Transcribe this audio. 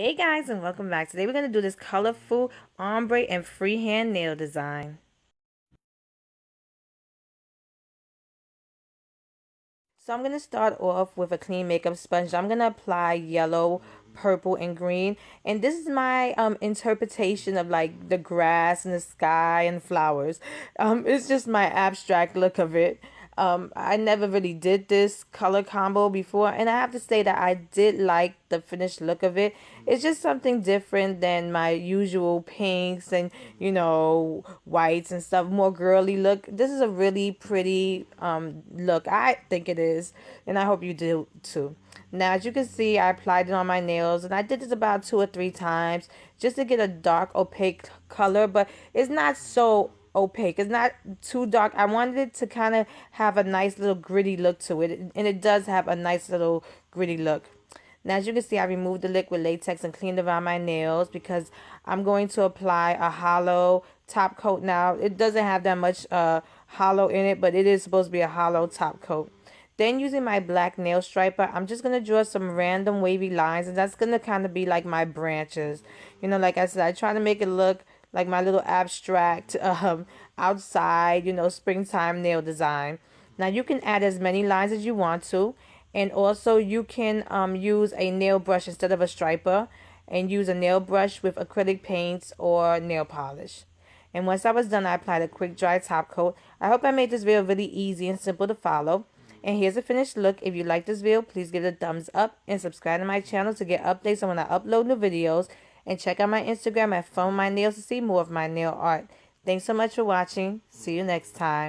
Hey guys, and welcome back. Today we're going to do this colorful ombre and freehand nail design. So I'm going to start off with a clean makeup sponge. I'm going to apply yellow, purple, and green. And this is my interpretation of like the grass and the sky and flowers. It's just my abstract look of it. I never really did this color combo before, and I have to say that I did like the finished look of it. It's just something different than my usual pinks and whites and stuff, more girly look. This is a really pretty look, I think it is, and I hope you do too. Now, as you can see, I applied it on my nails, and I did this about 2 or 3 times just to get a dark opaque color, but it's not so opaque. It's not too dark. I wanted it to kind of have a nice little gritty look to it, and it does have a nice little gritty look. Now, as you can see, I removed the liquid latex and cleaned around my nails because I'm going to apply a hollow top coat. Now, it doesn't have that much hollow in it, but it is supposed to be a hollow top coat. Then, using my black nail striper, I'm just going to draw some random wavy lines, and that's going to kind of be like my branches. Like I said, I try to make it look like my little abstract outside, springtime nail design. Now, you can add as many lines as you want to, and also you can use a nail brush instead of a striper, and use a nail brush with acrylic paints or nail polish. And once I was done, I applied a quick dry top coat. I hope I made this video really easy and simple to follow. And here's a finished look. If you like this video, please give it a thumbs up and subscribe to my channel to get updates on when I upload new videos. And check out my Instagram at Funwithmynails to see more of my nail art. Thanks so much for watching. See you next time.